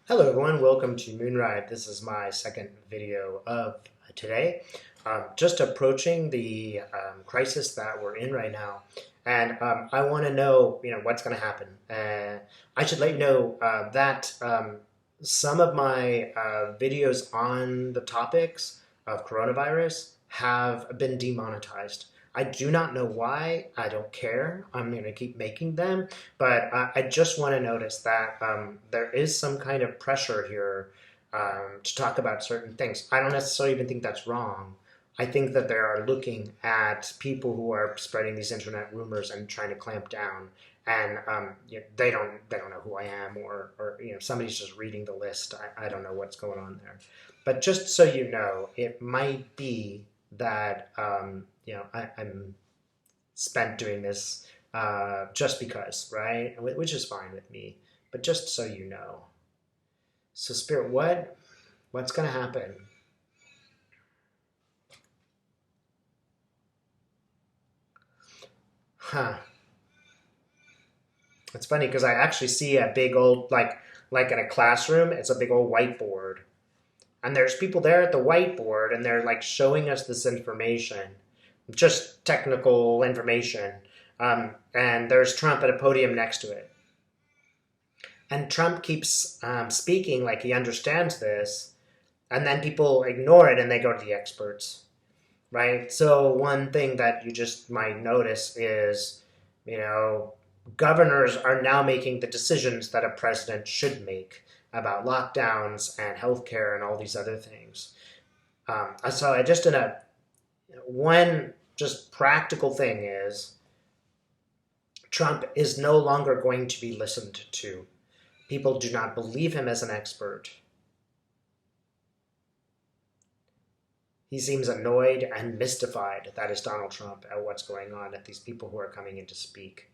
Hello everyone, welcome to Moonride. This is my second video of today. Just approaching the crisis that we're in right now, and I want to know, what's going to happen. I should let you know that some of my videos on the topics of coronavirus have been demonetized. I do not know why. I don't care. I'm going to keep making them. But I just want to notice that there is some kind of pressure here to talk about certain things. I don't necessarily even think that's wrong. I think that they are looking at people who are spreading these internet rumors and trying to clamp down. And they don't know who I am, or somebody's just reading the list. I don't know what's going on there. But just so you know, it might be that I'm spent doing this just because, right? Which is fine with me. But just so you know. So Spirit, what's going to happen? Huh. It's funny because I actually see a big old, like in a classroom, it's a big old whiteboard. And there's people there at the whiteboard and they're like showing us this information, just technical information. And there's Trump at a podium next to it. And Trump keeps speaking like he understands this, and then people ignore it and they go to the experts, right? So one thing that you just might notice is, governors are now making the decisions that a president should make about lockdowns and healthcare and all these other things. So I just one just practical thing is Trump is no longer going to be listened to. People do not believe him as an expert. He seems annoyed and mystified, that is Donald Trump, at what's going on, at these people who are coming in to speak.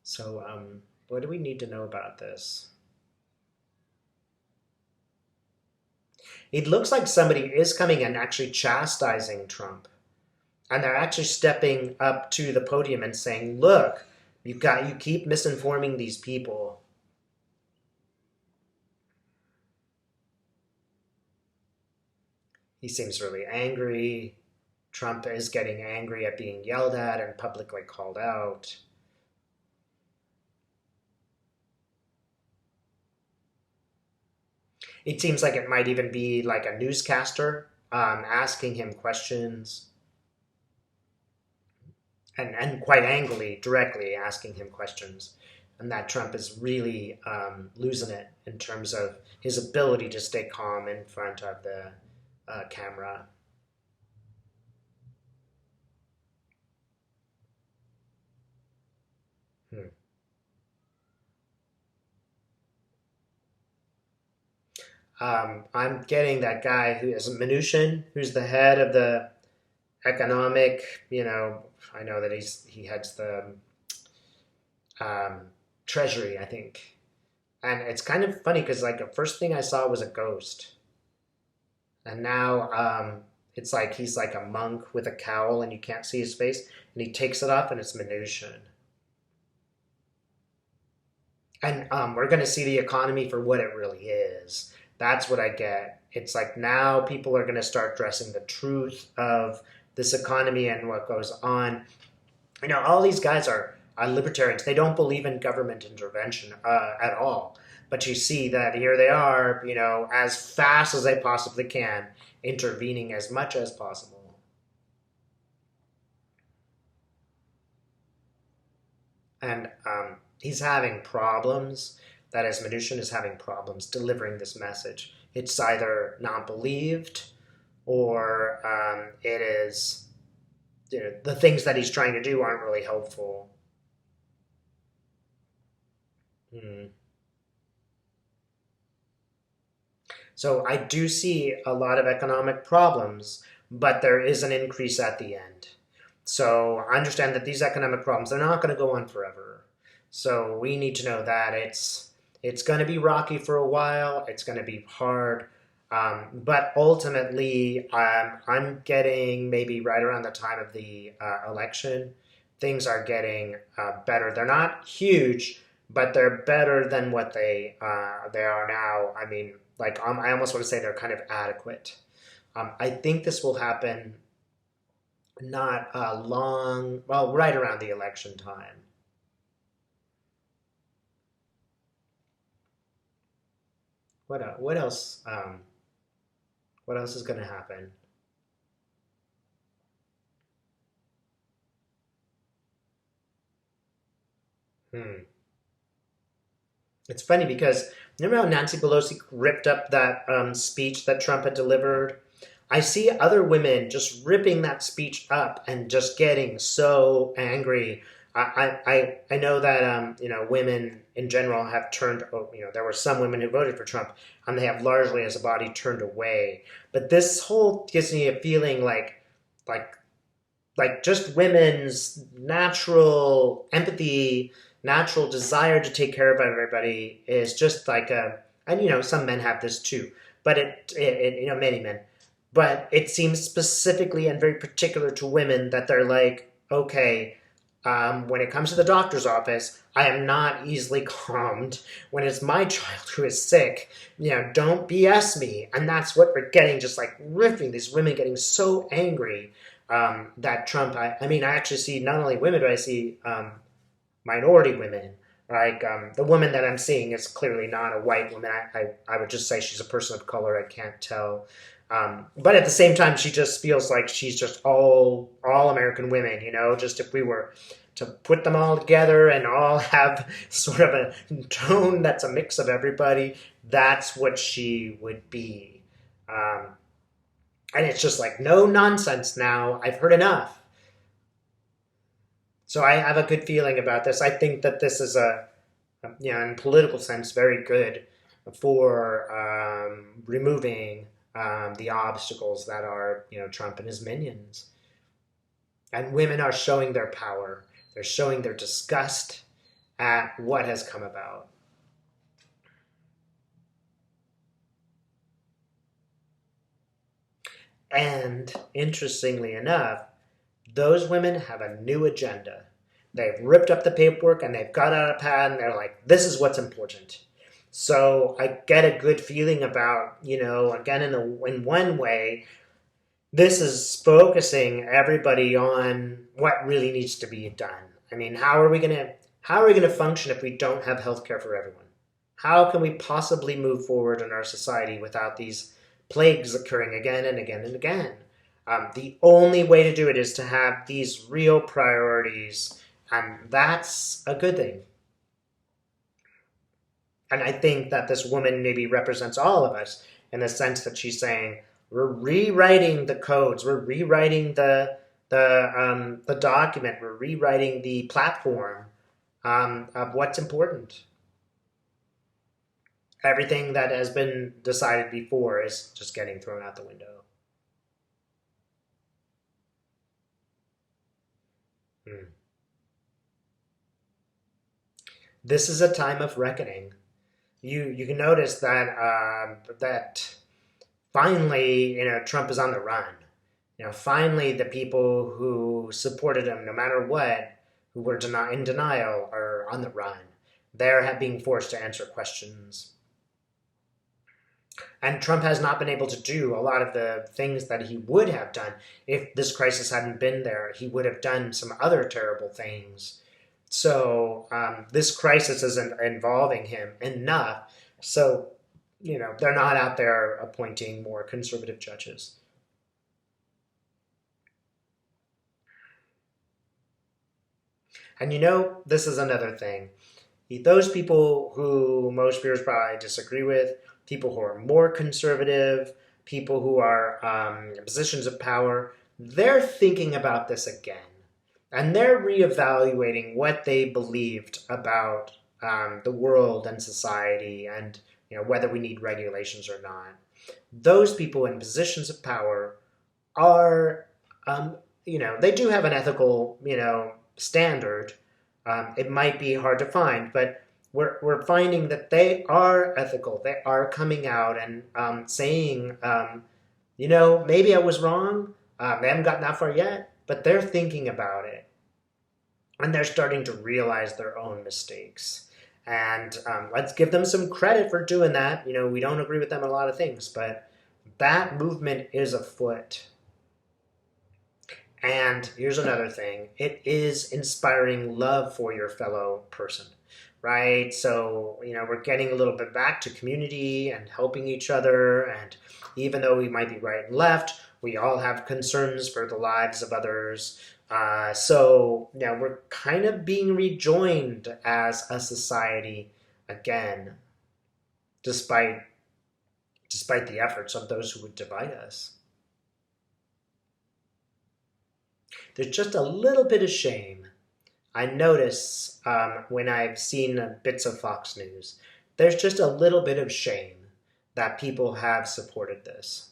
So what do we need to know about this? It looks like somebody is coming and actually chastising Trump. And they're actually stepping up to the podium and saying, look, you keep misinforming these people. He seems really angry. Trump is getting angry at being yelled at and publicly called out. It seems like it might even be like a newscaster asking him questions. And quite angrily, directly asking him questions. And that Trump is really losing it in terms of his ability to stay calm in front of the camera. I'm getting that guy who is Mnuchin, who's the head of the economic, I know that he heads the Treasury, I think. And it's kind of funny because like the first thing I saw was a ghost. And now it's like he's like a monk with a cowl and you can't see his face. And he takes it off and it's Mnuchin. And we're going to see the economy for what it really is. That's what I get. It's like now people are going to start addressing the truth of this economy and what goes on. All these guys are libertarians. They don't believe in government intervention at all. But you see that here they are, as fast as they possibly can, intervening as much as possible. And he's having problems. That is, Mnuchin is having problems delivering this message. It's either not believed or it is, the things that he's trying to do aren't really helpful. So I do see a lot of economic problems, but there is an increase at the end. So I understand that these economic problems, they're not going to go on forever. So we need to know that it's going to be rocky for a while. It's going to be hard. But ultimately, I'm getting maybe right around the time of the election, things are getting better. They're not huge, but they're better than what they are now. I mean, like I almost want to say they're kind of adequate. I think this will happen not well, right around the election time. What else? What else is going to happen? Hmm. It's funny because remember how Nancy Pelosi ripped up that speech that Trump had delivered? I see other women just ripping that speech up and just getting so angry. I know that women in general have turned. There were some women who voted for Trump, and they have largely, as a body, turned away. But this whole gives me a feeling like just women's natural empathy, natural desire to take care of everybody is just like and some men have this too, but many men, but it seems specifically and very particular to women that they're like, okay, when it comes to the doctor's office, I am not easily calmed. When it's my child who is sick, don't BS me. And that's what we're getting, just like riffing, these women getting so angry that Trump, I mean, I actually see not only women, but I see minority women. Like the woman that I'm seeing is clearly not a white woman. I would just say she's a person of color. I can't tell. But at the same time, she just feels like she's just all American women, just if we were to put them all together and all have sort of a tone that's a mix of everybody, that's what she would be. Um, and it's just like, no nonsense now. I've heard enough. So I have a good feeling about this. I think that this is in political sense, very good for removing the obstacles that are, Trump and his minions. And women are showing their power. They're showing their disgust at what has come about. And interestingly enough, those women have a new agenda. They've ripped up the paperwork and they've got out a pad and they're like, this is what's important. So I get a good feeling about, again, in one way, this is focusing everybody on what really needs to be done. I mean, how are we going to function if we don't have healthcare for everyone? How can we possibly move forward in our society without these plagues occurring again and again and again? The only way to do it is to have these real priorities, and that's a good thing. And I think that this woman maybe represents all of us in the sense that she's saying, we're rewriting the codes, we're rewriting the document, we're rewriting the platform of what's important. Everything that has been decided before is just getting thrown out the window. Hmm. This is a time of reckoning. You can notice that that finally, Trump is on the run. Finally, the people who supported him, no matter what, who were in denial, are on the run. They're being forced to answer questions. And Trump has not been able to do a lot of the things that he would have done if this crisis hadn't been there. He would have done some other terrible things. So this crisis isn't involving him enough. So, they're not out there appointing more conservative judges. And this is another thing. Those people who most viewers probably disagree with, people who are more conservative, people who are in positions of power, they're thinking about this again. And they're reevaluating what they believed about the world and society and whether we need regulations or not. Those people in positions of power are, they do have an ethical, standard. It might be hard to find, but we're finding that they are ethical. They are coming out and saying, maybe I was wrong. They haven't gotten that far yet, but they're thinking about it. and they're starting to realize their own mistakes. And let's give them some credit for doing that. You know, we don't agree with them on a lot of things, but that movement is afoot. And here's another thing, it is inspiring love for your fellow person, right? So, you know, we're getting a little bit back to community and helping each other. And even though we might be right and left, we all have concerns for the lives of others. So, yeah, we're kind of being rejoined as a society again, despite despite the efforts of those who would divide us. There's just a little bit of shame I notice when I've seen bits of Fox News. There's just a little bit of shame that people have supported this.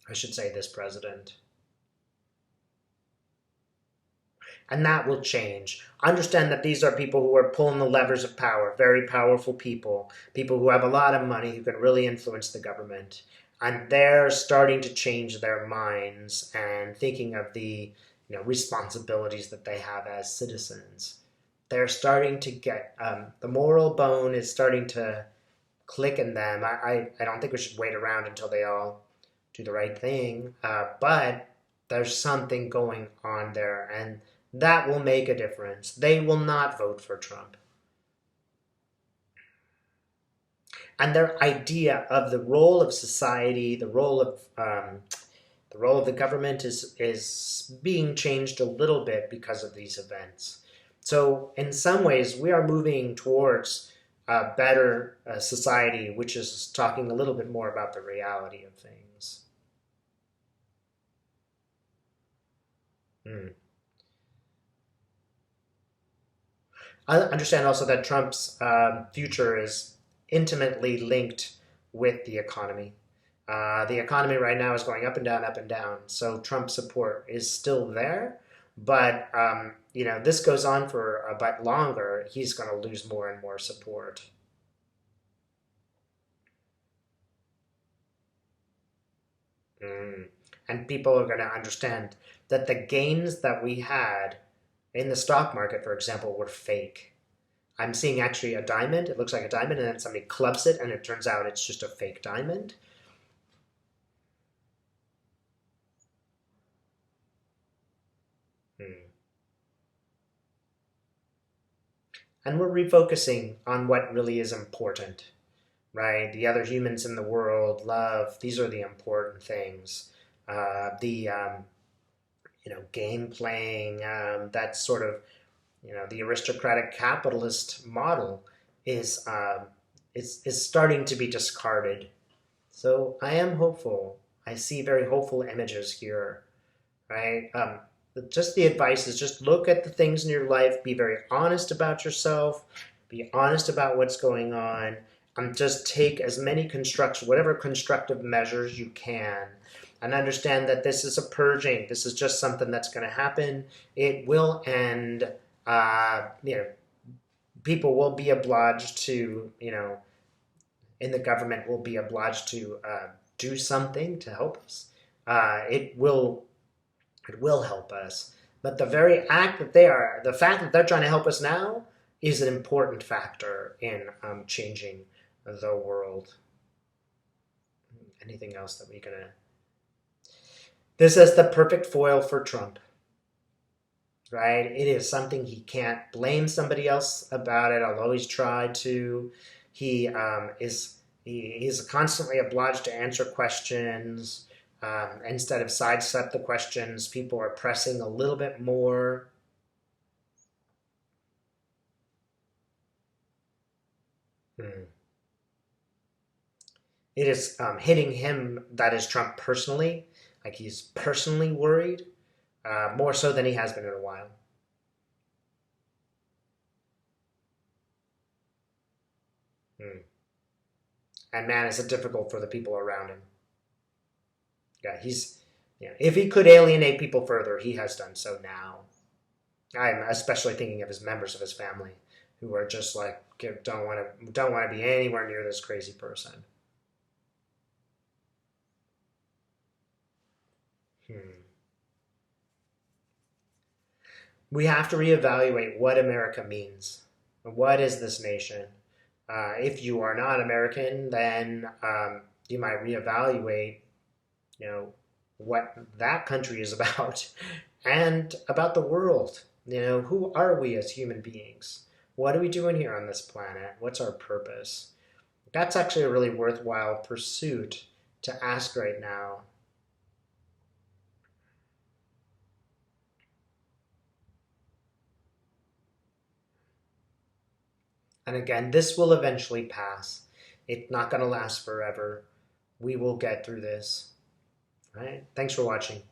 I should say this president. And that will change. Understand that these are people who are pulling the levers of power, very powerful people, people who have a lot of money, who can really influence the government. And they're starting to change their minds and thinking of the responsibilities that they have as citizens. They're starting to get, the moral bone is starting to click in them. I don't think we should wait around until they all do the right thing, but there's something going on there, and that will make a difference. They will not vote for Trump. And their idea of the role of society, the role of the government is being changed a little bit because of these events. So in some ways, we are moving towards a better society, which is talking a little bit more about the reality of things. Hmm. I understand also that Trump's future is intimately linked with the economy. The economy right now is going up and down, up and down. So Trump support is still there, but this goes on for a bit longer. He's going to lose more and more support. Mm. And people are going to understand that the gains that we had in the stock market, for example, were fake. I'm seeing actually a diamond. It looks like a diamond, and then somebody clubs it, and it turns out it's just a fake diamond. Hmm. And we're refocusing on what really is important, right? The other humans in the world, love, these are the important things. The game playing, that sort of, the aristocratic capitalist model is, is starting to be discarded. So I am hopeful. I see very hopeful images here, right? Just the advice is just look at the things in your life, be very honest about yourself, be honest about what's going on, and just take as many whatever constructive measures you can, and understand that this is a purging. This is just something that's going to happen. It will end. Uh, you know, People will be obliged to, in the government will be obliged to do something to help us. It will help us. But the fact that they're trying to help us now is an important factor in changing the world. Anything else that we're gonna? This is the perfect foil for Trump, right? It is something he can't blame somebody else about it, although he's tried to. He he's constantly obliged to answer questions. Instead of sidestep the questions, people are pressing a little bit more. Hmm. It is hitting him, that is Trump personally, like he's personally worried, more so than he has been in a while. Hmm. And man, is it difficult for the people around him. Yeah, if he could alienate people further, he has done so now. I'm especially thinking of his members of his family who are just like don't want to be anywhere near this crazy person. Hmm. We have to reevaluate what America means. What is this nation? If you are not American, then you might reevaluate, you know, what that country is about and about the world. Who are we as human beings? What are we doing here on this planet? What's our purpose? That's actually a really worthwhile pursuit to ask right now. And again, this will eventually pass. It's not going to last forever. We will get through this. All right? Thanks for watching.